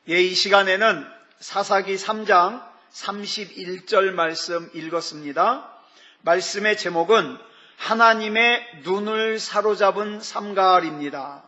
이 시간에는 사사기 3장 31절 말씀 읽었습니다. 말씀의 제목은 하나님의 눈을 사로잡은 삼갈입니다.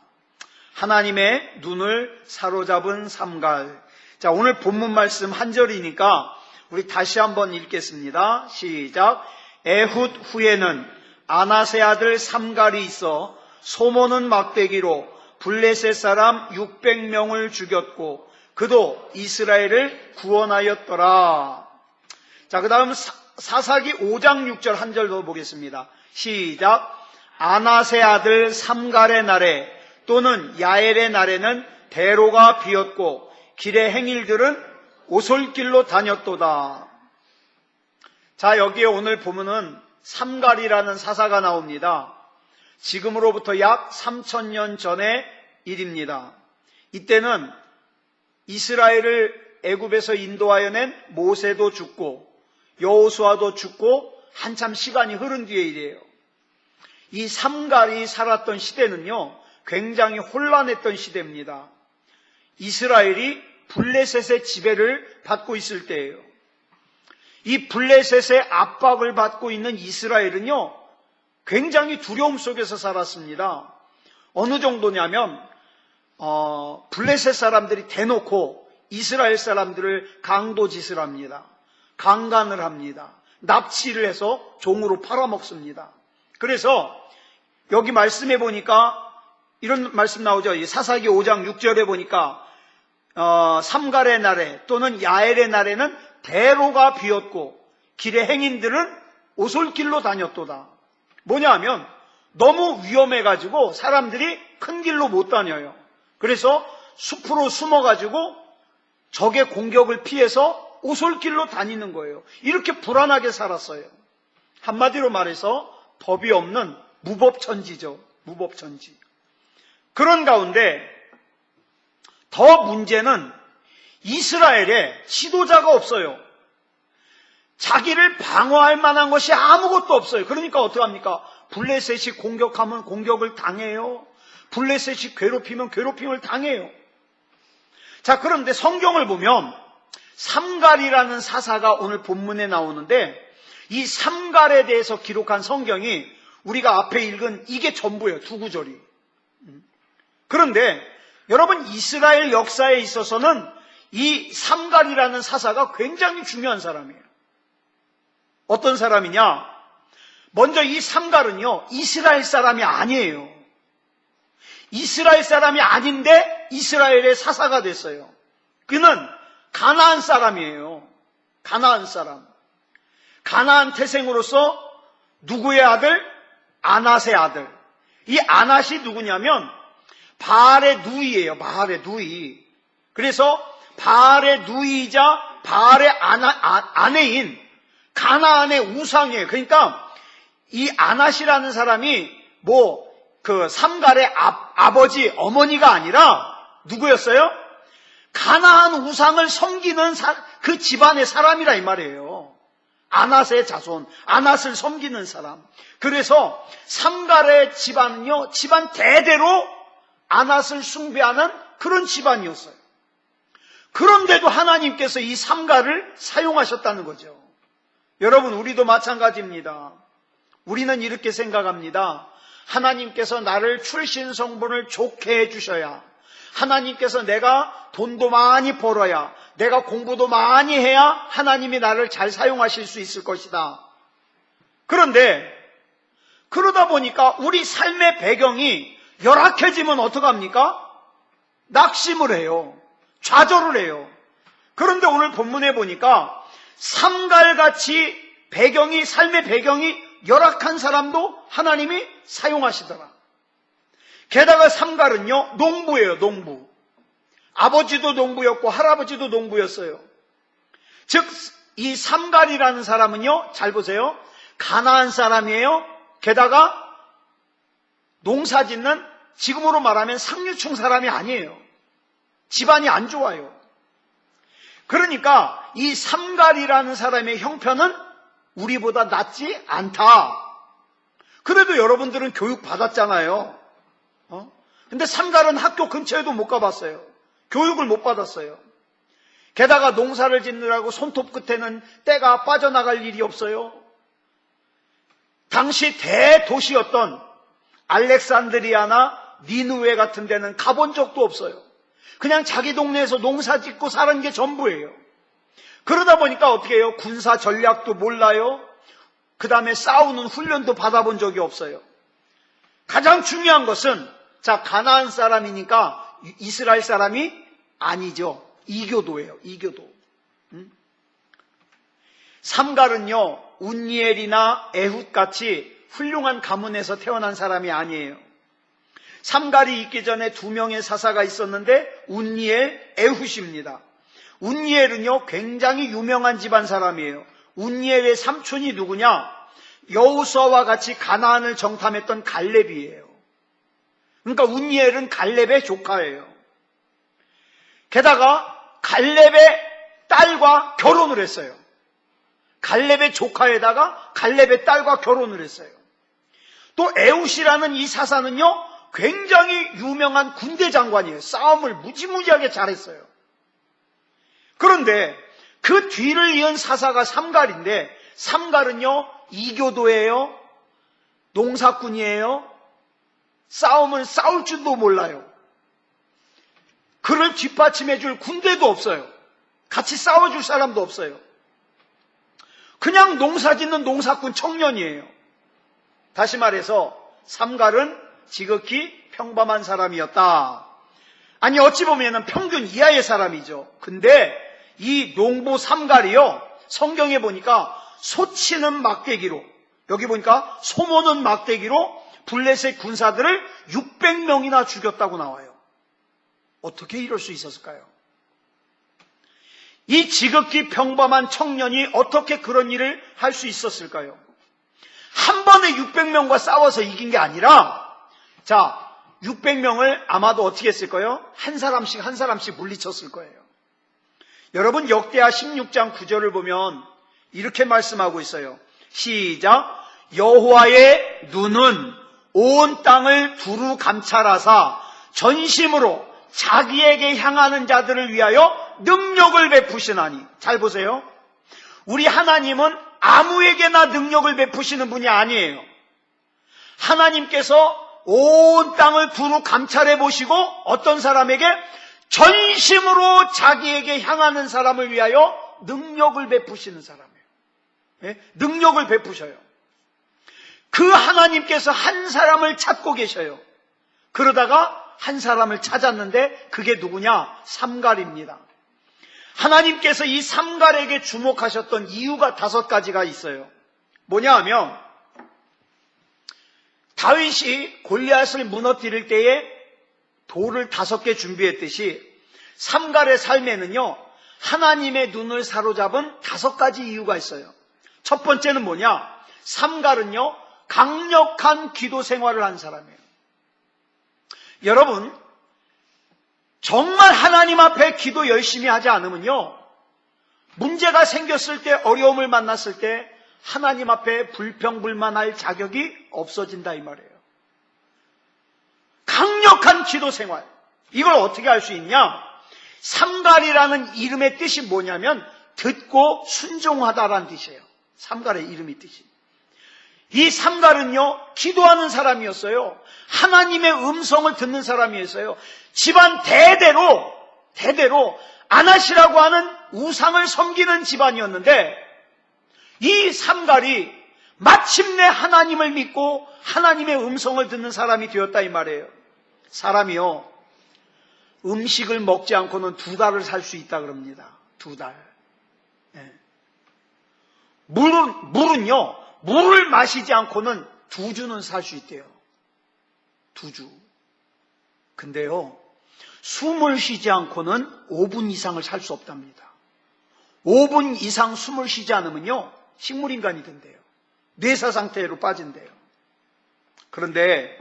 하나님의 눈을 사로잡은 삼갈. 자, 오늘 본문 말씀 한 절이니까 우리 다시 한번 읽겠습니다. 시작. 에훗 후에는 아낫의 아들 삼갈이 있어 소모는 막대기로 블레셋 사람 600명을 죽였고 그도 이스라엘을 구원하였더라. 자, 그 다음 사사기 5장 6절 한 절 더 보겠습니다. 시작. 아낫의 아들 삼갈의 날에 또는 야엘의 날에는 대로가 비었고 길의 행일들은 오솔길로 다녔도다. 자, 여기에 오늘 보면은 삼갈이라는 사사가 나옵니다. 지금으로부터 약 3000년 전의 일입니다. 이때는 이스라엘을 애굽에서 인도하여 낸 모세도 죽고 여호수아도 죽고 한참 시간이 흐른 뒤의 일이에요. 이 삼갈이 살았던 시대는요, 굉장히 혼란했던 시대입니다. 이스라엘이 블레셋의 지배를 받고 있을 때예요. 이 블레셋의 압박을 받고 있는 이스라엘은요, 굉장히 두려움 속에서 살았습니다. 어느 정도냐면 블레셋 사람들이 대놓고 이스라엘 사람들을 강도짓을 합니다. 강간을 합니다. 납치를 해서 종으로 팔아먹습니다. 그래서 여기 말씀해 보니까 이런 말씀 나오죠. 사사기 5장 6절에 보니까 삼갈의 날에 또는 야엘의 날에는 대로가 비었고 길의 행인들은 오솔길로 다녔도다. 뭐냐 하면 너무 위험해가지고 사람들이 큰 길로 못 다녀요. 그래서 숲으로 숨어가지고 적의 공격을 피해서 오솔길로 다니는 거예요. 이렇게 불안하게 살았어요. 한마디로 말해서 법이 없는 무법천지죠. 무법천지. 그런 가운데 더 문제는 이스라엘에 지도자가 없어요. 자기를 방어할 만한 것이 아무것도 없어요. 그러니까 어떡합니까? 블레셋이 공격하면 공격을 당해요. 블레셋이 괴롭히면 괴롭힘을 당해요. 자, 그런데 성경을 보면 삼갈이라는 사사가 오늘 본문에 나오는데 이 삼갈에 대해서 기록한 성경이 우리가 앞에 읽은 이게 전부예요. 두 구절이. 그런데 여러분, 이스라엘 역사에 있어서는 이 삼갈이라는 사사가 굉장히 중요한 사람이에요. 어떤 사람이냐? 먼저 이 삼갈은요, 이스라엘 사람이 아니에요. 이스라엘 사람이 아닌데 이스라엘의 사사가 됐어요. 그는 가나안 사람이에요. 가나안 사람. 가나안 태생으로서 누구의 아들? 아낫의 아들. 이 아낫이 누구냐면 바알의 누이예요. 바알의 누이. 그래서 바알의 누이이자 바알의 아내인 가나안의 우상이에요. 그러니까 이 아낫이라는 사람이 삼갈의 아버지, 어머니가 아니라 누구였어요? 가나안 우상을 섬기는 그 집안의 사람이라 이 말이에요. 아낫의 자손, 아낫을 섬기는 사람. 그래서 삼갈의 집안은요, 집안 대대로 아낫을 숭배하는 그런 집안이었어요. 그런데도 하나님께서 이 삼갈을 사용하셨다는 거죠. 여러분, 우리도 마찬가지입니다. 우리는 이렇게 생각합니다. 하나님께서 나를 출신 성분을 좋게 해주셔야, 하나님께서 내가 돈도 많이 벌어야, 내가 공부도 많이 해야 하나님이 나를 잘 사용하실 수 있을 것이다. 그런데 그러다 보니까 우리 삶의 배경이 열악해지면 어떡합니까? 낙심을 해요. 좌절을 해요. 그런데 오늘 본문에 보니까 삼갈같이 삶의 배경이 열악한 사람도 하나님이 사용하시더라. 게다가 삼갈은요, 농부예요. 농부. 아버지도 농부였고 할아버지도 농부였어요. 즉 이 삼갈이라는 사람은요, 잘 보세요, 가나안 사람이에요. 게다가 농사짓는, 지금으로 말하면 상류층 사람이 아니에요. 집안이 안 좋아요. 그러니까 이 삼갈이라는 사람의 형편은 우리보다 낫지 않다. 그래도 여러분들은 교육 받았잖아요. 근데 삼갈은 학교 근처에도 못 가봤어요. 교육을 못 받았어요. 게다가 농사를 짓느라고 손톱 끝에는 때가 빠져나갈 일이 없어요. 당시 대도시였던 알렉산드리아나 니누웨 같은 데는 가본 적도 없어요. 그냥 자기 동네에서 농사 짓고 사는 게 전부예요. 그러다 보니까 어떻게 해요? 군사 전략도 몰라요. 그 다음에 싸우는 훈련도 받아본 적이 없어요. 가장 중요한 것은 가나안 사람이니까 이스라엘 사람이 아니죠. 이교도예요. 이교도. 삼갈은요, 운니엘이나 에훗같이 훌륭한 가문에서 태어난 사람이 아니에요. 삼갈이 있기 전에 두 명의 사사가 있었는데 운니엘, 에훗입니다. 운니엘은요, 굉장히 유명한 집안 사람이에요. 운니엘의 삼촌이 누구냐? 여호수아와 같이 가나안을 정탐했던 갈렙이에요. 그러니까 운니엘은 갈렙의 조카예요. 게다가 갈렙의 딸과 결혼을 했어요. 갈렙의 조카에다가 갈렙의 딸과 결혼을 했어요. 또 에훗이라는 이 사사는요, 굉장히 유명한 군대 장관이에요. 싸움을 무지무지하게 잘했어요. 그런데 그 뒤를 이은 사사가 삼갈인데, 삼갈은요, 이교도예요. 농사꾼이에요. 싸움을 싸울 줄도 몰라요. 그를 뒷받침해 줄 군대도 없어요. 같이 싸워줄 사람도 없어요. 그냥 농사 짓는 농사꾼 청년이에요. 다시 말해서 삼갈은 지극히 평범한 사람이었다. 아니, 어찌 보면 평균 이하의 사람이죠. 근데 이 농부 삼갈이요, 성경에 보니까 소치는 막대기로, 여기 보니까 소모는 막대기로 블레셋 군사들을 600명이나 죽였다고 나와요. 어떻게 이럴 수 있었을까요? 이 지극히 평범한 청년이 어떻게 그런 일을 할 수 있었을까요? 한 번에 600명과 싸워서 이긴 게 아니라, 600명을 아마도 어떻게 했을까요? 한 사람씩 물리쳤을 거예요. 여러분, 역대하 16장 9절을 보면 이렇게 말씀하고 있어요. 시작. 여호와의 눈은 온 땅을 두루 감찰하사 전심으로 자기에게 향하는 자들을 위하여 능력을 베푸시나니. 잘 보세요. 우리 하나님은 아무에게나 능력을 베푸시는 분이 아니에요. 하나님께서 온 땅을 두루 감찰해 보시고 어떤 사람에게? 전심으로 자기에게 향하는 사람을 위하여 능력을 베푸시는 사람이에요. 네? 능력을 베푸셔요. 그 하나님께서 한 사람을 찾고 계셔요. 그러다가 한 사람을 찾았는데 그게 누구냐? 삼갈입니다. 하나님께서 이 삼갈에게 주목하셨던 이유가 5가지가 있어요. 뭐냐 하면, 다윗이 골리앗을 무너뜨릴 때에 돌을 5개 준비했듯이 삼갈의 삶에는요, 하나님의 눈을 사로잡은 5가지 이유가 있어요. 첫 번째는 뭐냐? 삼갈은요, 강력한 기도 생활을 한 사람이에요. 여러분, 정말 하나님 앞에 기도 열심히 하지 않으면요, 문제가 생겼을 때, 어려움을 만났을 때 하나님 앞에 불평불만할 자격이 없어진다 이 말이에요. 강력한 기도 생활. 이걸 어떻게 할 수 있냐? 삼갈이라는 이름의 뜻이 뭐냐면 듣고 순종하다라는 뜻이에요. 삼갈의 이름의 뜻이. 이 삼갈은요, 기도하는 사람이었어요. 하나님의 음성을 듣는 사람이었어요. 집안 대대로 아나시라고 하는 우상을 섬기는 집안이었는데, 이 삼갈이 마침내 하나님을 믿고 하나님의 음성을 듣는 사람이 되었다 이 말이에요. 사람이요, 음식을 먹지 않고는 2달을 살 수 있다 그럽니다. 2달. 네. 물은요, 물을 마시지 않고는 2주는 살 수 있대요. 2주. 근데요, 숨을 쉬지 않고는 5분 이상을 살 수 없답니다. 5분 이상 숨을 쉬지 않으면요, 식물인간이 된대요. 뇌사 상태로 빠진대요. 그런데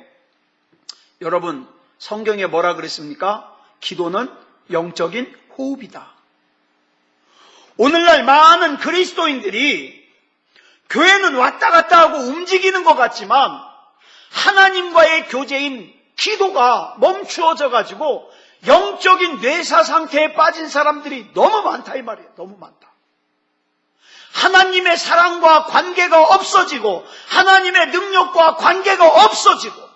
여러분, 성경에 뭐라 그랬습니까? 기도는 영적인 호흡이다. 오늘날 많은 그리스도인들이 교회는 왔다 갔다 하고 움직이는 것 같지만 하나님과의 교제인 기도가 멈추어져 가지고 영적인 뇌사 상태에 빠진 사람들이 너무 많다 이 말이에요. 너무 많다. 하나님의 사랑과 관계가 없어지고 하나님의 능력과 관계가 없어지고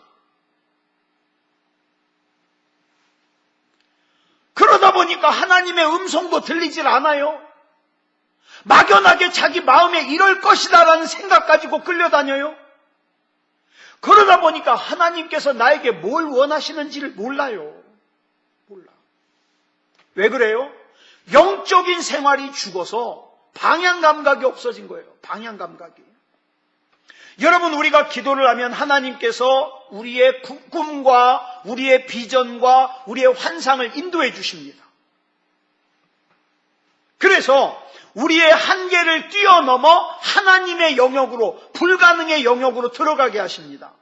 그러다 보니까 하나님의 음성도 들리질 않아요. 막연하게 자기 마음에 이럴 것이다라는 생각 가지고 끌려다녀요. 그러다 보니까 하나님께서 나에게 뭘 원하시는지를 몰라요. 몰라. 왜 그래요? 영적인 생활이 죽어서 방향 감각이 없어진 거예요. 방향 감각이. 여러분, 우리가 기도를 하면 하나님께서 우리의 꿈과 우리의 비전과 우리의 환상을 인도해 주십니다. 그래서 우리의 한계를 뛰어넘어 하나님의 영역으로, 불가능의 영역으로 들어가게 하십니다.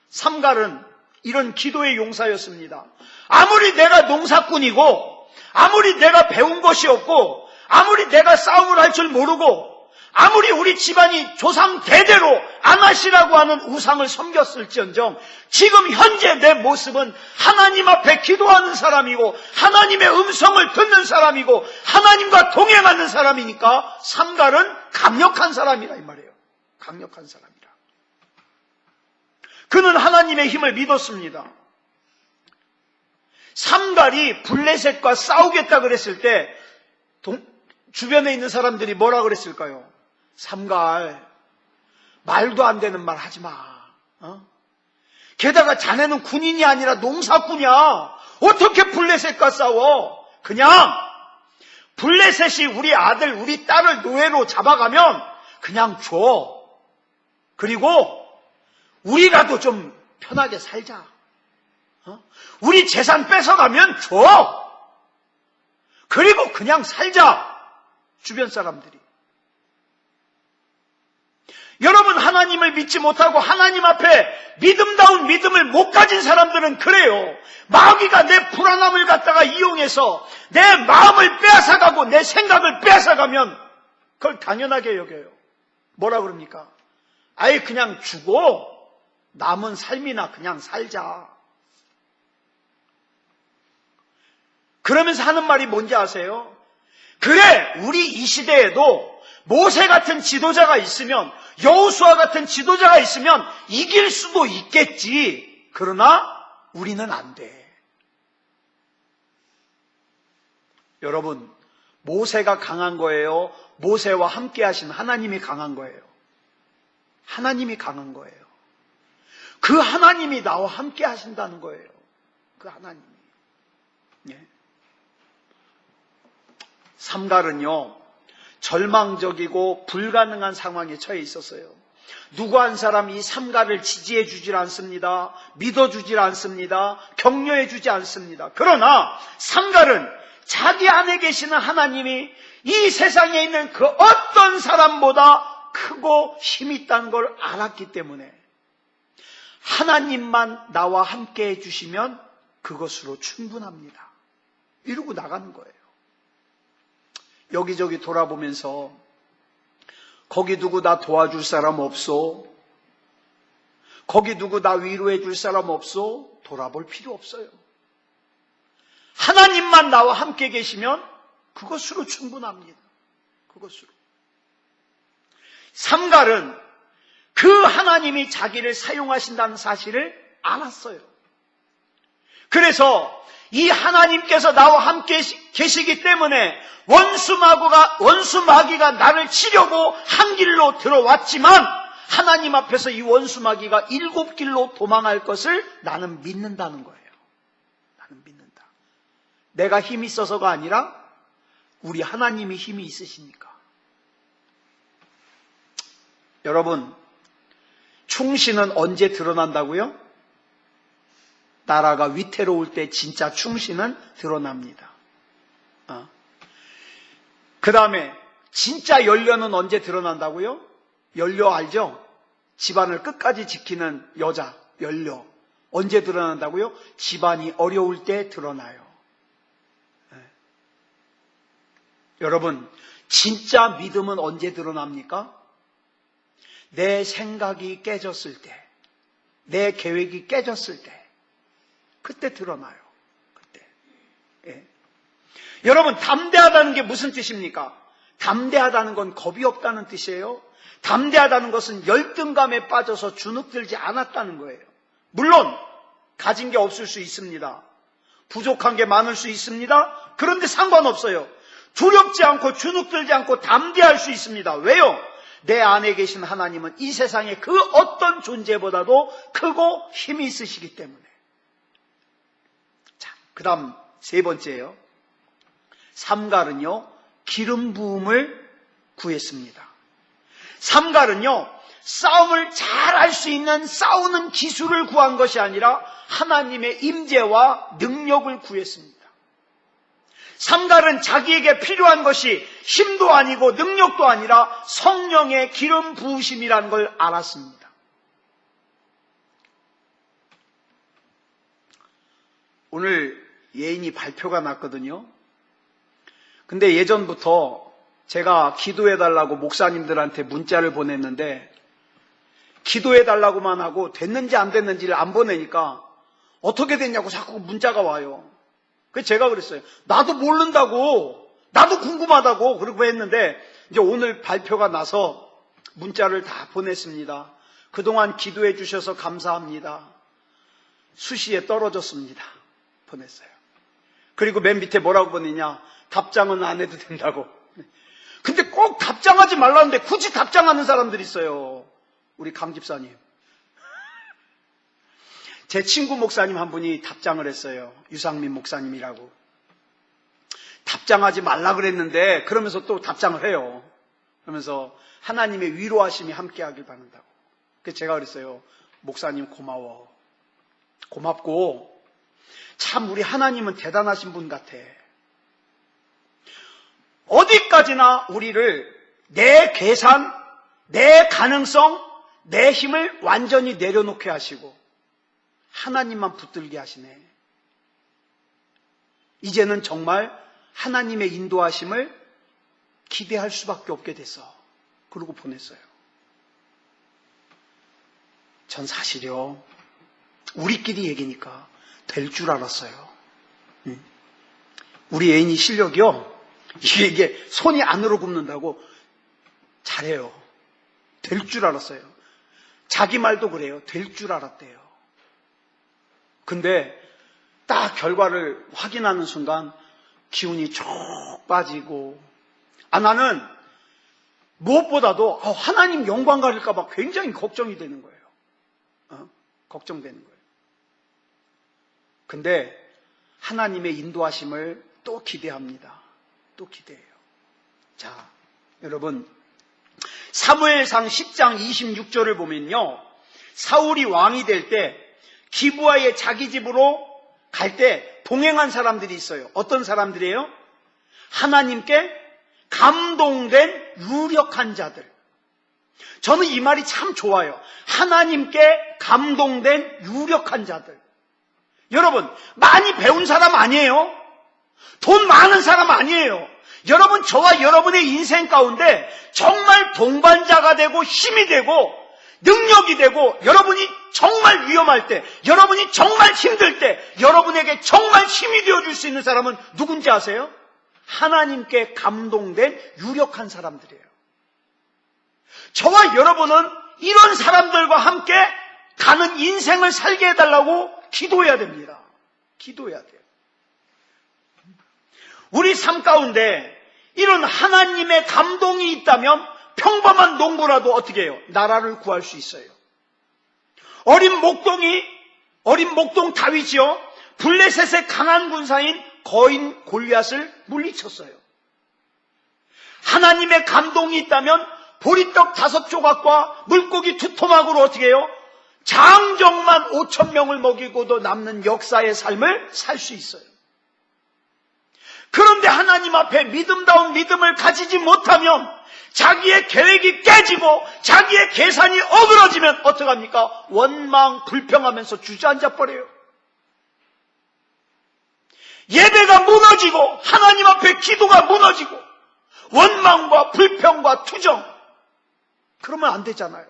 삼갈은 이런 기도의 용사였습니다. 아무리 내가 농사꾼이고 아무리 내가 배운 것이 없고 아무리 내가 싸움을 할 줄 모르고 아무리 우리 집안이 조상 대대로 아나시라고 하는 우상을 섬겼을지언정 지금 현재 내 모습은 하나님 앞에 기도하는 사람이고 하나님의 음성을 듣는 사람이고 하나님과 동행하는 사람이니까 삼갈은 강력한 사람이라 이 말이에요. 강력한 사람이라. 그는 하나님의 힘을 믿었습니다. 삼갈이 블레셋과 싸우겠다 그랬을 때 주변에 있는 사람들이 뭐라 그랬을까요? 삼갈, 말도 안 되는 말 하지 마. 게다가 자네는 군인이 아니라 농사꾼이야. 어떻게 블레셋과 싸워? 그냥 블레셋이 우리 아들, 우리 딸을 노예로 잡아가면 그냥 줘. 그리고 우리라도 좀 편하게 살자. 우리 재산 뺏어가면 줘. 그리고 그냥 살자. 주변 사람들이. 여러분, 하나님을 믿지 못하고 하나님 앞에 믿음다운 믿음을 못 가진 사람들은 그래요. 마귀가 내 불안함을 갖다가 이용해서 내 마음을 빼앗아가고 내 생각을 빼앗아가면 그걸 당연하게 여겨요. 뭐라 그럽니까? 아예 그냥 주고 남은 삶이나 그냥 살자. 그러면서 하는 말이 뭔지 아세요? 그래, 우리 이 시대에도 모세 같은 지도자가 있으면, 여호수아 같은 지도자가 있으면 이길 수도 있겠지. 그러나 우리는 안 돼. 여러분, 모세가 강한 거예요? 모세와 함께 하신 하나님이 강한 거예요? 하나님이 강한 거예요. 그 하나님이 나와 함께 하신다는 거예요. 그 하나님이. 예. 삼갈은요, 절망적이고 불가능한 상황에 처해 있었어요. 누구 한 사람이 이 삼갈을 지지해 주질 않습니다. 믿어주질 않습니다. 격려해 주지 않습니다. 그러나 삼갈은 자기 안에 계시는 하나님이 이 세상에 있는 그 어떤 사람보다 크고 힘 있다는 걸 알았기 때문에 하나님만 나와 함께 해주시면 그것으로 충분합니다. 이러고 나가는 거예요. 여기저기 돌아보면서 거기 누구 나 도와줄 사람 없소? 거기 누구 나 위로해 줄 사람 없소? 돌아볼 필요 없어요. 하나님만 나와 함께 계시면 그것으로 충분합니다. 그것으로. 삼갈은 그 하나님이 자기를 사용하신다는 사실을 알았어요. 그래서 이 하나님께서 나와 함께 계시기 때문에 원수 마귀가 나를 치려고 한 길로 들어왔지만 하나님 앞에서 이 원수 마귀가 7길로 도망할 것을 나는 믿는다는 거예요. 나는 믿는다. 내가 힘이 있어서가 아니라 우리 하나님이 힘이 있으시니까. 여러분, 충신은 언제 드러난다고요? 나라가 위태로울 때 진짜 충신은 드러납니다. 그 다음에 진짜 연료는 언제 드러난다고요? 연료 알죠? 집안을 끝까지 지키는 여자, 연료. 언제 드러난다고요? 집안이 어려울 때 드러나요. 여러분, 진짜 믿음은 언제 드러납니까? 내 생각이 깨졌을 때, 내 계획이 깨졌을 때, 그때 드러나요. 그때. 여러분, 담대하다는 게 무슨 뜻입니까? 담대하다는 건 겁이 없다는 뜻이에요. 담대하다는 것은 열등감에 빠져서 주눅들지 않았다는 거예요. 물론 가진 게 없을 수 있습니다. 부족한 게 많을 수 있습니다. 그런데 상관없어요. 두렵지 않고 주눅들지 않고 담대할 수 있습니다. 왜요? 내 안에 계신 하나님은 이 세상의 그 어떤 존재보다도 크고 힘이 있으시기 때문에. 자, 그 다음 세 번째예요. 삼갈은요, 기름 부음을 구했습니다. 삼갈은요, 싸움을 잘 할 수 있는 싸우는 기술을 구한 것이 아니라 하나님의 임재와 능력을 구했습니다. 삼갈은 자기에게 필요한 것이 힘도 아니고 능력도 아니라 성령의 기름 부으심이라는 걸 알았습니다. 오늘 예인이 발표가 났거든요. 근데 예전부터 제가 기도해달라고 목사님들한테 문자를 보냈는데 기도해달라고만 하고 됐는지 안 됐는지를 안 보내니까 어떻게 됐냐고 자꾸 문자가 와요. 그래서 제가 그랬어요. 나도 모른다고, 나도 궁금하다고 그러고 했는데 이제 오늘 발표가 나서 문자를 다 보냈습니다. 그동안 기도해 주셔서 감사합니다. 수시에 떨어졌습니다. 보냈어요. 그리고 맨 밑에 뭐라고 보내냐? 답장은 안 해도 된다고. 근데 꼭 답장하지 말라는데 굳이 답장하는 사람들이 있어요. 우리 강 집사님. 제 친구 목사님 한 분이 답장을 했어요. 유상민 목사님이라고. 답장하지 말라 그랬는데 그러면서 또 답장을 해요. 그러면서 하나님의 위로하심이 함께하길 바란다고. 그래서 제가 그랬어요. 목사님 고마워. 고맙고 참 우리 하나님은 대단하신 분 같아. 어디까지나 우리를 내 계산, 내 가능성, 내 힘을 완전히 내려놓게 하시고 하나님만 붙들게 하시네. 이제는 정말 하나님의 인도하심을 기대할 수밖에 없게 됐어. 그러고 보냈어요. 전 사실요, 우리끼리 얘기니까 될 줄 알았어요. 우리 애인이 실력이요, 이게 손이 안으로 굽는다고 잘해요. 될 줄 알았어요. 자기 말도 그래요. 될 줄 알았대요. 근데 딱 결과를 확인하는 순간 기운이 쭉 빠지고, 나는 무엇보다도 하나님 영광 가릴까 봐 굉장히 걱정이 되는 거예요. 걱정되는 거예요. 근데 하나님의 인도하심을 또 기대합니다. 또 기대해요. 자, 여러분, 사무엘상 10장 26절을 보면요, 사울이 왕이 될 때 기브아의 자기 집으로 갈 때 동행한 사람들이 있어요. 어떤 사람들이에요? 하나님께 감동된 유력한 자들. 저는 이 말이 참 좋아요. 하나님께 감동된 유력한 자들. 여러분, 많이 배운 사람 아니에요. 돈 많은 사람 아니에요. 여러분, 저와 여러분의 인생 가운데 정말 동반자가 되고 힘이 되고 능력이 되고, 여러분이 정말 위험할 때, 여러분이 정말 힘들 때 여러분에게 정말 힘이 되어줄 수 있는 사람은 누군지 아세요? 하나님께 감동된 유력한 사람들이에요. 저와 여러분은 이런 사람들과 함께 가는 인생을 살게 해달라고 기도해야 됩니다. 기도해야 돼요. 우리 삶 가운데 이런 하나님의 감동이 있다면 평범한 농부라도 어떻게 해요? 나라를 구할 수 있어요. 어린 목동 다윗이요, 블레셋의 강한 군사인 거인 골리앗을 물리쳤어요. 하나님의 감동이 있다면 보리떡 5조각과 물고기 2토막으로 어떻게 해요? 장정만 5,000명을 먹이고도 남는 역사의 삶을 살 수 있어요. 그런데 하나님 앞에 믿음다운 믿음을 가지지 못하면, 자기의 계획이 깨지고 자기의 계산이 어그러지면 어떡합니까? 원망 불평하면서 주저앉아 버려요. 예배가 무너지고 하나님 앞에 기도가 무너지고 원망과 불평과 투정, 그러면 안 되잖아요.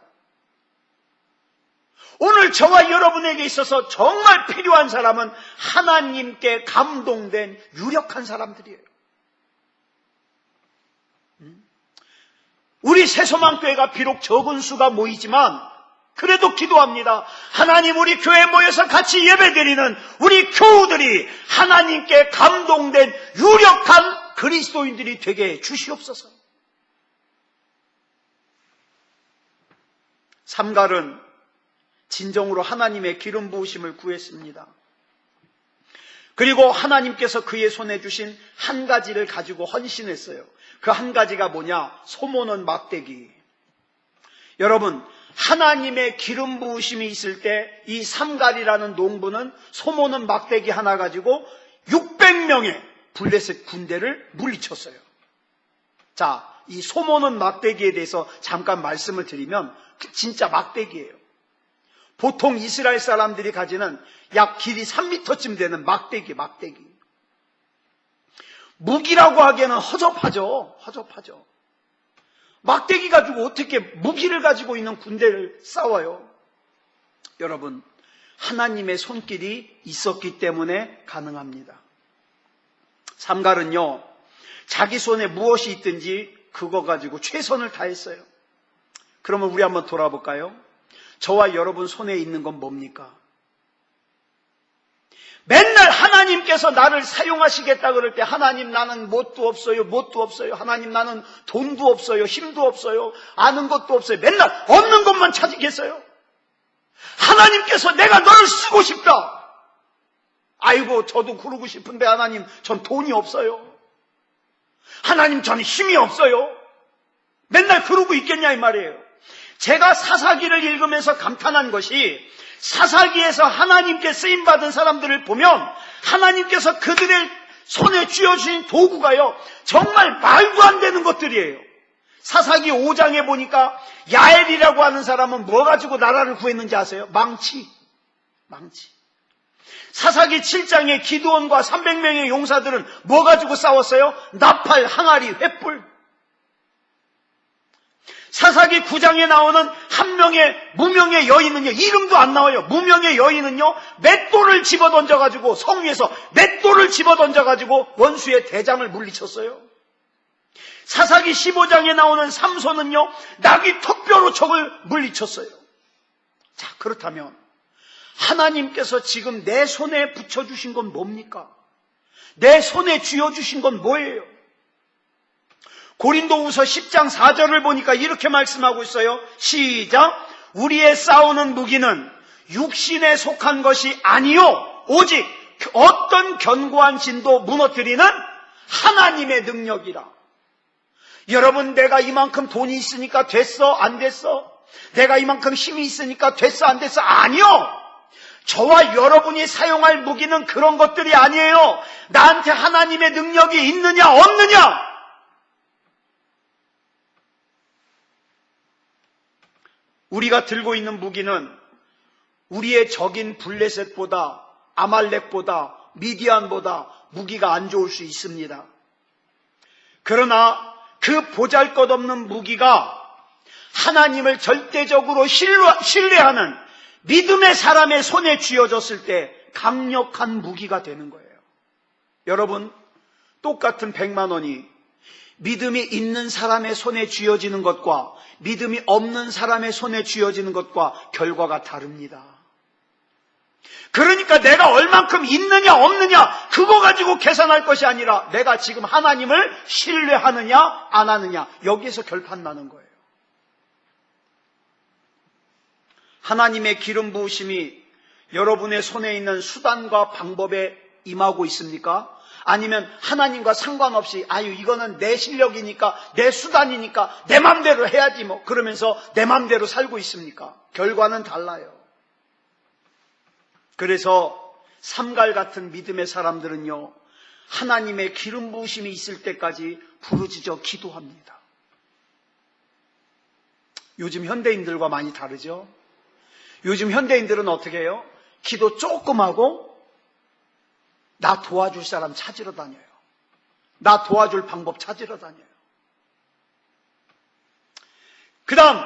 오늘 저와 여러분에게 있어서 정말 필요한 사람은 하나님께 감동된 유력한 사람들이에요. 우리 새소망교회가 비록 적은 수가 모이지만 그래도 기도합니다. 하나님, 우리 교회에 모여서 같이 예배드리는 우리 교우들이 하나님께 감동된 유력한 그리스도인들이 되게 주시옵소서. 삼갈은 진정으로 하나님의 기름 부으심을 구했습니다. 그리고 하나님께서 그의 손에 주신 한 가지를 가지고 헌신했어요. 그 한 가지가 뭐냐? 소모는 막대기. 여러분, 하나님의 기름 부으심이 있을 때 이 삼갈이라는 농부는 소모는 막대기 하나 가지고 600명의 블레셋 군대를 물리쳤어요. 자, 이 소모는 막대기에 대해서 잠깐 말씀을 드리면 진짜 막대기예요. 보통 이스라엘 사람들이 가지는 약 길이 3m쯤 되는 막대기. 무기라고 하기에는 허접하죠. 막대기 가지고 어떻게 무기를 가지고 있는 군대를 싸워요? 여러분, 하나님의 손길이 있었기 때문에 가능합니다. 삼갈은요, 자기 손에 무엇이 있든지 그거 가지고 최선을 다했어요. 그러면 우리 한번 돌아볼까요? 저와 여러분 손에 있는 건 뭡니까? 맨날 하나님께서 나를 사용하시겠다 그럴 때 하나님, 나는 뭣도 없어요. 하나님, 나는 돈도 없어요. 힘도 없어요. 아는 것도 없어요. 맨날 없는 것만 찾으겠어요? 하나님께서 내가 너를 쓰고 싶다. 아이고, 저도 그러고 싶은데 하나님, 전 돈이 없어요. 하나님, 저는 힘이 없어요. 맨날 그러고 있겠냐 이 말이에요. 제가 사사기를 읽으면서 감탄한 것이, 사사기에서 하나님께 쓰임받은 사람들을 보면 하나님께서 그들의 손에 쥐어주신 도구가요, 정말 말도 안 되는 것들이에요. 사사기 5장에 보니까 야엘이라고 하는 사람은 뭐 가지고 나라를 구했는지 아세요? 망치. 사사기 7장에 기드온과 300명의 용사들은 뭐 가지고 싸웠어요? 나팔, 항아리, 횃불. 사사기 9장에 나오는 한 명의 무명의 여인은요, 이름도 안 나와요. 무명의 여인은요, 맷돌을 집어던져가지고, 성 위에서 맷돌을 집어던져가지고 원수의 대장을 물리쳤어요. 사사기 15장에 나오는 삼손은요, 나귀 턱뼈로 적을 물리쳤어요. 자, 그렇다면 하나님께서 지금 내 손에 붙여주신 건 뭡니까? 내 손에 쥐어주신 건 뭐예요? 고린도후서 10장 4절을 보니까 이렇게 말씀하고 있어요. 시작. 우리의 싸우는 무기는 육신에 속한 것이 아니요 오직 어떤 견고한 진도 무너뜨리는 하나님의 능력이라. 여러분, 내가 이만큼 돈이 있으니까 됐어? 안 됐어? 내가 이만큼 힘이 있으니까 됐어? 안 됐어? 아니요. 저와 여러분이 사용할 무기는 그런 것들이 아니에요. 나한테 하나님의 능력이 있느냐 없느냐. 우리가 들고 있는 무기는 우리의 적인 블레셋보다, 아말렉보다, 미디안보다 무기가 안 좋을 수 있습니다. 그러나 그 보잘것없는 무기가 하나님을 절대적으로 신뢰하는 믿음의 사람의 손에 쥐어졌을 때 강력한 무기가 되는 거예요. 여러분, 똑같은 100만 원이 믿음이 있는 사람의 손에 쥐어지는 것과 믿음이 없는 사람의 손에 쥐어지는 것과 결과가 다릅니다. 그러니까 내가 얼만큼 있느냐 없느냐 그거 가지고 계산할 것이 아니라 내가 지금 하나님을 신뢰하느냐 안 하느냐, 여기에서 결판 나는 거예요. 하나님의 기름 부으심이 여러분의 손에 있는 수단과 방법에 임하고 있습니까? 아니면 하나님과 상관없이 이거는 내 실력이니까, 내 수단이니까 내 맘대로 해야지 뭐 그러면서 내 맘대로 살고 있습니까? 결과는 달라요. 그래서 삼갈 같은 믿음의 사람들은요, 하나님의 기름 부으심이 있을 때까지 부르짖어 기도합니다. 요즘 현대인들과 많이 다르죠? 요즘 현대인들은 어떻게 해요? 기도 조금 하고 나 도와줄 사람 찾으러 다녀요. 나 도와줄 방법 찾으러 다녀요. 그 다음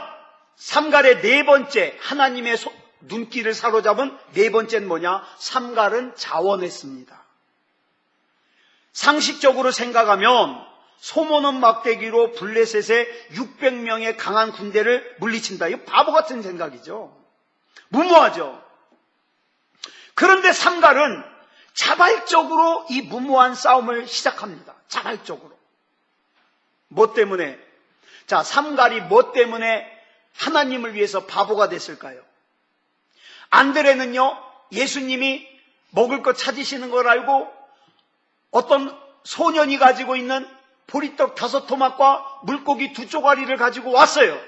삼갈의 네 번째, 하나님의 눈길을 사로잡은 네 번째는 뭐냐? 삼갈은 자원했습니다. 상식적으로 생각하면 소모는 막대기로 블레셋의 600명의 강한 군대를 물리친다. 이거 바보 같은 생각이죠. 무모하죠. 그런데 삼갈은 자발적으로 이 무모한 싸움을 시작합니다. 자발적으로. 뭐 때문에? 자, 삼갈이 뭐 때문에 하나님을 위해서 바보가 됐을까요? 안드레는요, 예수님이 먹을 것 찾으시는 걸 알고 어떤 소년이 가지고 있는 보리떡 5토막과 물고기 2쪼가리를 가지고 왔어요.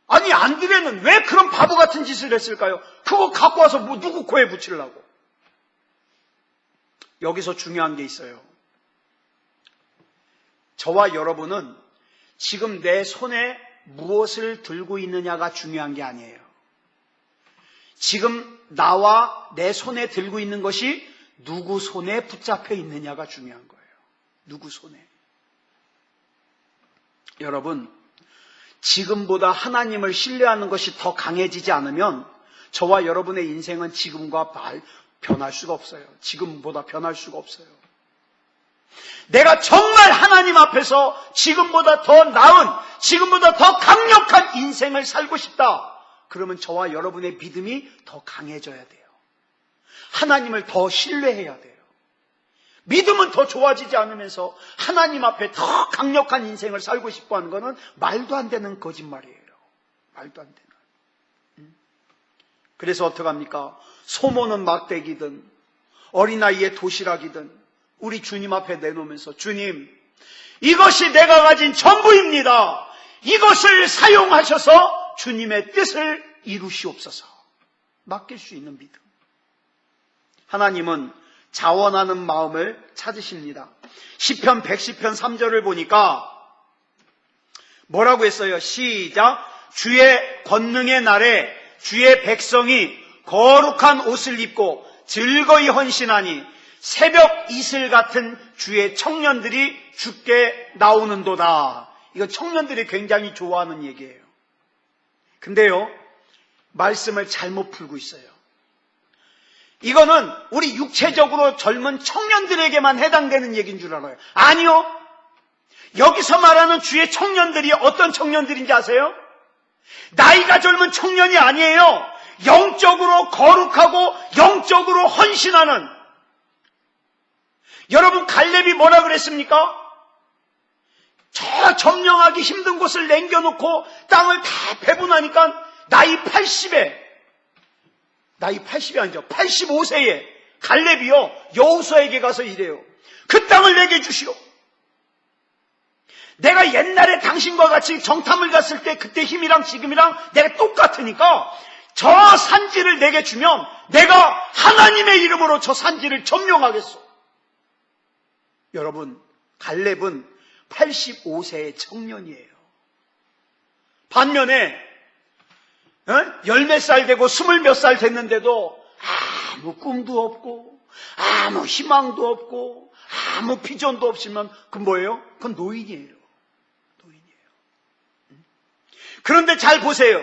아니, 안드레는 왜 그런 바보 같은 짓을 했을까요? 그거 갖고 와서 뭐 누구 코에 붙이려고? 여기서 중요한 게 있어요. 저와 여러분은 지금 내 손에 무엇을 들고 있느냐가 중요한 게 아니에요. 지금 나와 내 손에 들고 있는 것이 누구 손에 붙잡혀 있느냐가 중요한 거예요. 누구 손에. 여러분, 지금보다 하나님을 신뢰하는 것이 더 강해지지 않으면 저와 여러분의 인생은 지금과 변할 수가 없어요. 지금보다 변할 수가 없어요. 내가 정말 하나님 앞에서 지금보다 더 나은, 지금보다 더 강력한 인생을 살고 싶다. 그러면 저와 여러분의 믿음이 더 강해져야 돼요. 하나님을 더 신뢰해야 돼요. 믿음은 더 좋아지지 않으면서 하나님 앞에 더 강력한 인생을 살고 싶어 하는 것은 말도 안 되는 거짓말이에요. 말도 안 되는. 그래서 어떡합니까? 소모는 막대기든 어린아이의 도시락이든 우리 주님 앞에 내놓으면서, 주님, 이것이 내가 가진 전부입니다. 이것을 사용하셔서 주님의 뜻을 이루시옵소서. 맡길 수 있는 믿음. 하나님은 자원하는 마음을 찾으십니다. 시편 110편 3절을 보니까 뭐라고 했어요? 시작. 주의 권능의 날에 주의 백성이 거룩한 옷을 입고 즐거이 헌신하니 새벽 이슬 같은 주의 청년들이 주께 나오는도다. 이건 청년들이 굉장히 좋아하는 얘기예요. 근데요, 말씀을 잘못 풀고 있어요. 이거는 우리 육체적으로 젊은 청년들에게만 해당되는 얘기인 줄 알아요. 아니요. 여기서 말하는 주의 청년들이 어떤 청년들인지 아세요? 나이가 젊은 청년이 아니에요. 영적으로 거룩하고 영적으로 헌신하는. 여러분, 갈렙이 뭐라 그랬습니까? 저 점령하기 힘든 곳을 남겨놓고 땅을 다 배분하니까 나이 80이 아니죠. 85세에 갈렙이요, 여호수아에게 가서 이래요. 그 땅을 내게 주시오. 내가 옛날에 당신과 같이 정탐을 갔을 때 그때 힘이랑 지금이랑 내가 똑같으니까 저 산지를 내게 주면 내가 하나님의 이름으로 저 산지를 점령하겠소. 여러분, 갈렙은 85세의 청년이에요. 반면에 열 몇 살 되고 20 몇 살 됐는데도 아무 꿈도 없고 아무 희망도 없고 아무 비전도 없으면 그건 뭐예요? 그건 노인이에요. 그런데 잘 보세요.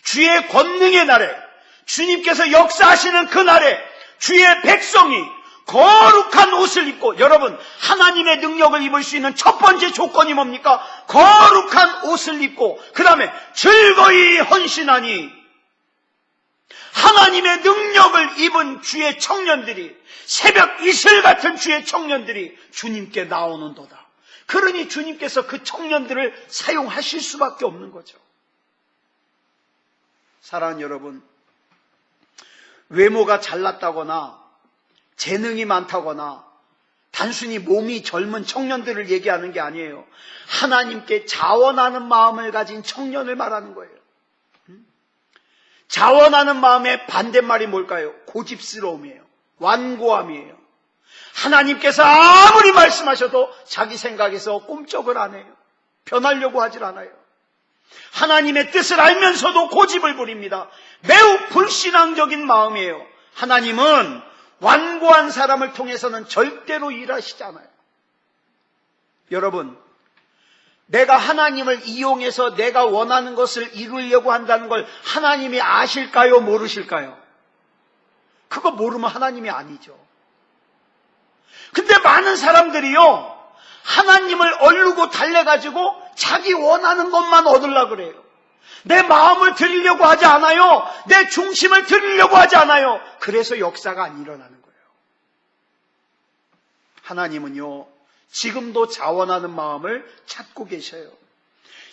주의 권능의 날에, 주님께서 역사하시는 그 날에 주의 백성이 거룩한 옷을 입고, 여러분, 하나님의 능력을 입을 수 있는 첫 번째 조건이 뭡니까? 거룩한 옷을 입고 그 다음에 즐거이 헌신하니, 하나님의 능력을 입은 주의 청년들이, 새벽 이슬 같은 주의 청년들이 주님께 나오는도다. 그러니 주님께서 그 청년들을 사용하실 수밖에 없는 거죠. 사랑하는 여러분, 외모가 잘났다거나 재능이 많다거나 단순히 몸이 젊은 청년들을 얘기하는 게 아니에요. 하나님께 자원하는 마음을 가진 청년을 말하는 거예요. 자원하는 마음의 반대말이 뭘까요? 고집스러움이에요. 완고함이에요. 하나님께서 아무리 말씀하셔도 자기 생각에서 꼼짝을 안 해요. 변하려고 하질 않아요. 하나님의 뜻을 알면서도 고집을 부립니다. 매우 불신앙적인 마음이에요. 하나님은 완고한 사람을 통해서는 절대로 일하시지 않아요. 여러분, 내가 하나님을 이용해서 내가 원하는 것을 이루려고 한다는 걸 하나님이 아실까요? 모르실까요? 그거 모르면 하나님이 아니죠. 근데 많은 사람들이요, 하나님을 얼르고 달래가지고 자기 원하는 것만 얻으려고 그래요. 내 마음을 드리려고 하지 않아요. 내 중심을 드리려고 하지 않아요. 그래서 역사가 안 일어나는 거예요. 하나님은요, 지금도 자원하는 마음을 찾고 계셔요.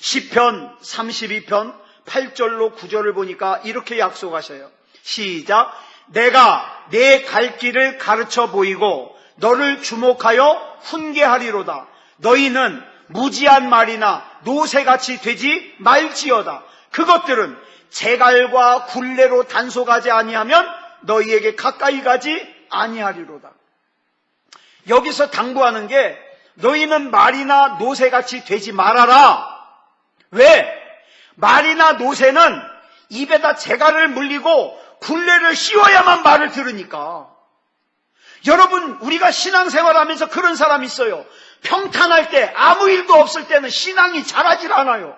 시편 32편 8절로 9절을 보니까 이렇게 약속하셔요. 시작. 내가 내 갈 길을 가르쳐 보이고 너를 주목하여 훈계하리로다. 너희는 무지한 말이나 노새같이 되지 말지어다. 그것들은 제갈과 굴레로 단속하지 아니하면 너희에게 가까이 가지 아니하리로다. 여기서 당부하는 게 너희는 말이나 노새같이 되지 말아라. 왜? 말이나 노새는 입에다 제갈을 물리고 굴레를 씌워야만 말을 들으니까. 여러분, 우리가 신앙생활하면서 그런 사람이 있어요. 평탄할 때, 아무 일도 없을 때는 신앙이 자라질 않아요.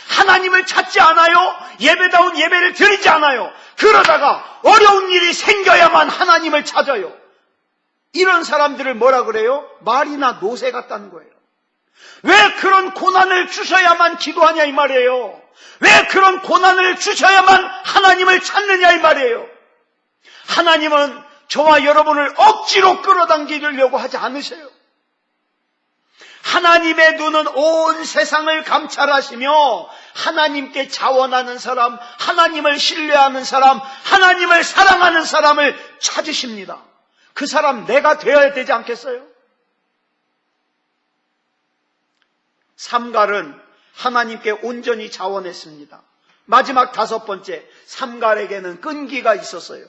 하나님을 찾지 않아요. 예배다운 예배를 드리지 않아요. 그러다가 어려운 일이 생겨야만 하나님을 찾아요. 이런 사람들을 뭐라 그래요? 말이나 노새 같다는 거예요. 왜 그런 고난을 주셔야만 기도하냐 이 말이에요. 왜 그런 고난을 주셔야만 하나님을 찾느냐 이 말이에요. 하나님은 저와 여러분을 억지로 끌어당기려고 하지 않으세요. 하나님의 눈은 온 세상을 감찰하시며 하나님께 자원하는 사람, 하나님을 신뢰하는 사람, 하나님을 사랑하는 사람을 찾으십니다. 그 사람 내가 되어야 되지 않겠어요? 삼갈은 하나님께 온전히 자원했습니다. 마지막 5번째, 삼갈에게는 끈기가 있었어요.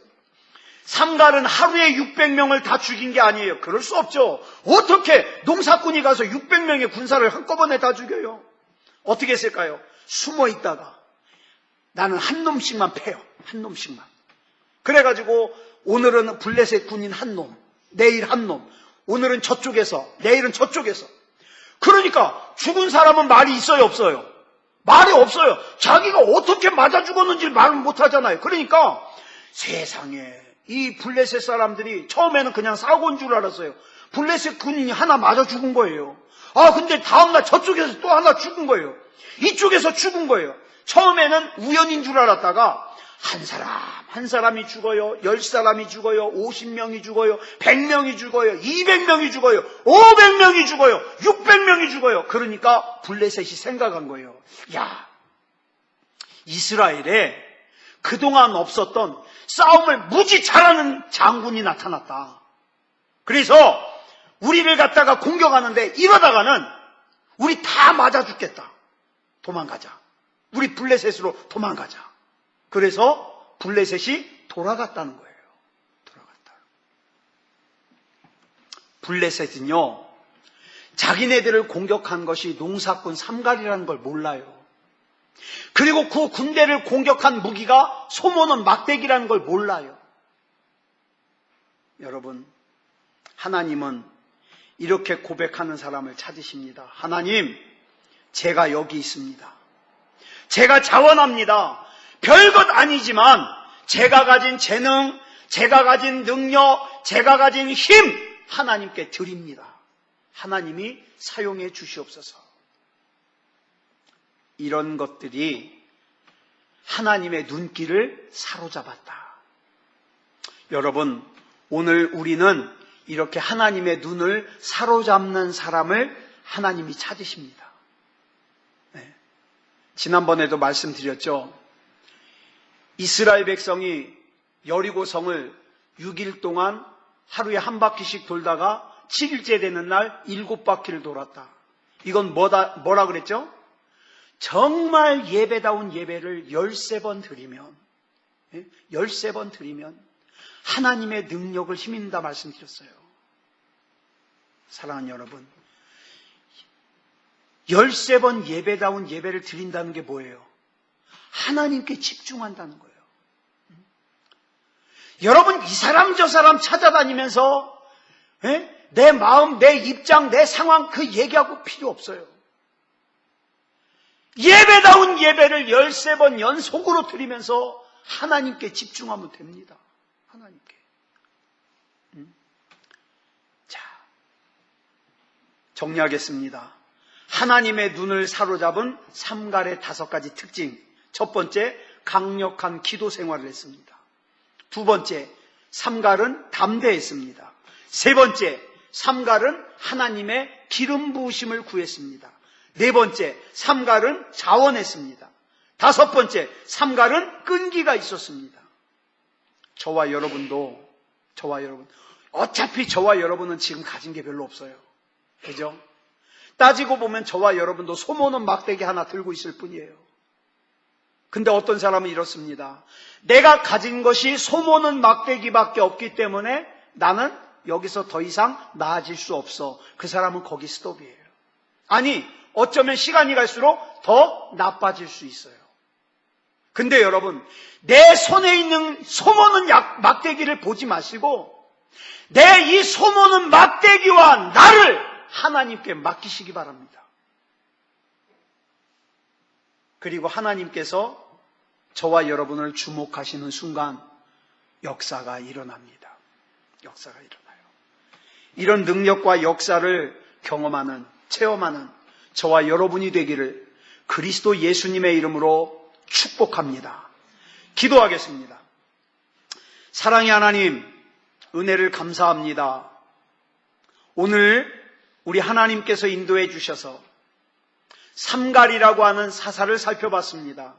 삼갈은 하루에 600명을 다 죽인 게 아니에요. 그럴 수 없죠. 어떻게 농사꾼이 가서 600명의 군사를 한꺼번에 다 죽여요? 어떻게 했을까요? 숨어 있다가 나는 한 놈씩만 패요. 한 놈씩만. 그래가지고 오늘은 블레셋 군인 한 놈, 내일 한 놈, 오늘은 저쪽에서, 내일은 저쪽에서. 그러니까 죽은 사람은 말이 있어요, 없어요? 말이 없어요. 자기가 어떻게 맞아 죽었는지 말을 못하잖아요. 그러니까 세상에 이 블레셋 사람들이 처음에는 그냥 사고인 줄 알았어요. 블레셋 군인이 하나 맞아 죽은 거예요. 근데 다음날 저쪽에서 또 하나 죽은 거예요. 이쪽에서 죽은 거예요. 처음에는 우연인 줄 알았다가 한 사람이 죽어요. 10사람이 죽어요. 50명이 죽어요. 100명이 죽어요. 200명이 죽어요. 500명이 죽어요. 600명이 죽어요. 그러니까 블레셋이 생각한 거예요. 야, 이스라엘에 그동안 없었던 싸움을 무지 잘하는 장군이 나타났다. 그래서 우리를 갖다가 공격하는데 이러다가는 우리 다 맞아 죽겠다. 도망가자. 우리 블레셋으로 도망가자. 그래서 블레셋이 돌아갔다는 거예요. 돌아갔다. 블레셋은요, 자기네들을 공격한 것이 농사꾼 삼갈이라는 걸 몰라요. 그리고 그 군대를 공격한 무기가 소모는 막대기라는 걸 몰라요. 여러분, 하나님은 이렇게 고백하는 사람을 찾으십니다. 하나님, 제가 여기 있습니다. 제가 자원합니다. 별것 아니지만 제가 가진 재능, 제가 가진 능력, 제가 가진 힘 하나님께 드립니다. 하나님이 사용해 주시옵소서. 이런 것들이 하나님의 눈길을 사로잡았다. 여러분, 오늘 우리는 이렇게 하나님의 눈을 사로잡는 사람을 하나님이 찾으십니다. 네. 지난번에도 말씀드렸죠. 이스라엘 백성이 여리고성을 6일 동안 하루에 한 바퀴씩 돌다가 7일째 되는 날 7바퀴를 돌았다. 이건 뭐라 그랬죠? 정말 예배다운 예배를 13번 드리면, 13번 드리면 하나님의 능력을 힘입니다 말씀드렸어요. 사랑하는 여러분, 13번 예배다운 예배를 드린다는 게 뭐예요? 하나님께 집중한다는 거예요. 여러분, 이 사람 저 사람 찾아다니면서 내 마음, 내 입장, 내 상황 그 얘기하고 필요 없어요. 예배다운 예배를 13번 연속으로 드리면서 하나님께 집중하면 됩니다. 하나님께. 자, 정리하겠습니다. 하나님의 눈을 사로잡은 삼갈의 5가지 특징. 첫 번째, 강력한 기도 생활을 했습니다. 두 번째, 삼갈은 담대했습니다. 세 번째, 삼갈은 하나님의 기름 부으심을 구했습니다. 네 번째, 삼갈은 자원했습니다. 다섯 번째, 삼갈은 끈기가 있었습니다. 저와 여러분, 어차피 저와 여러분은 지금 가진 게 별로 없어요. 그죠? 따지고 보면 저와 여러분도 소모는 막대기 하나 들고 있을 뿐이에요. 근데 어떤 사람은 이렇습니다. 내가 가진 것이 소모는 막대기밖에 없기 때문에 나는 여기서 더 이상 나아질 수 없어. 그 사람은 거기 스톱이에요. 아니, 어쩌면 시간이 갈수록 더 나빠질 수 있어요. 근데 여러분, 내 손에 있는 소모는 막대기를 보지 마시고 내 이 소모는 막대기와 나를 하나님께 맡기시기 바랍니다. 그리고 하나님께서 저와 여러분을 주목하시는 순간 역사가 일어납니다. 역사가 일어나요. 이런 능력과 역사를 경험하는, 체험하는 저와 여러분이 되기를 그리스도 예수님의 이름으로 축복합니다. 기도하겠습니다. 사랑의 하나님, 은혜를 감사합니다. 오늘 우리 하나님께서 인도해 주셔서 삼갈이라고 하는 사사를 살펴봤습니다.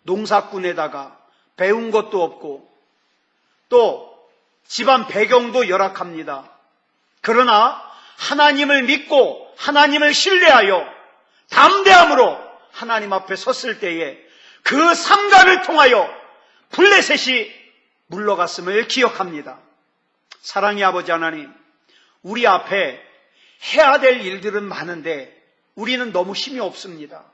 농사꾼에다가 배운 것도 없고 또 집안 배경도 열악합니다. 그러나 하나님을 믿고 하나님을 신뢰하여 담대함으로 하나님 앞에 섰을 때에 그 삼갈을 통하여 블레셋이 물러갔음을 기억합니다. 사랑의 아버지 하나님, 우리 앞에 해야 될 일들은 많은데 우리는 너무 힘이 없습니다.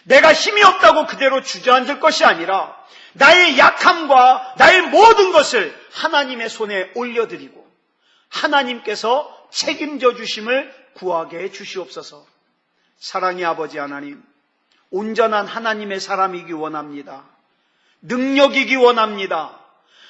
내가 힘이 없다고 그대로 주저앉을 것이 아니라 나의 약함과 나의 모든 것을 하나님의 손에 올려드리고 하나님께서 책임져 주심을 구하게 해 주시옵소서. 사랑의 아버지 하나님, 온전한 하나님의 사람이기 원합니다. 능력이기 원합니다.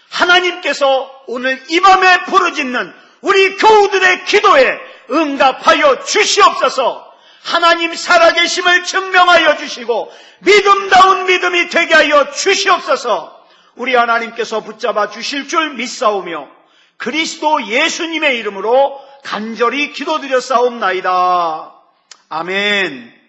하나님께서 오늘 이 밤에 부르짖는 우리 교우들의 기도에 응답하여 주시옵소서. 하나님 살아계심을 증명하여 주시고 믿음다운 믿음이 되게 하여 주시옵소서. 우리 하나님께서 붙잡아 주실 줄 믿사오며 그리스도 예수님의 이름으로 간절히 기도드렸사옵나이다. 아멘.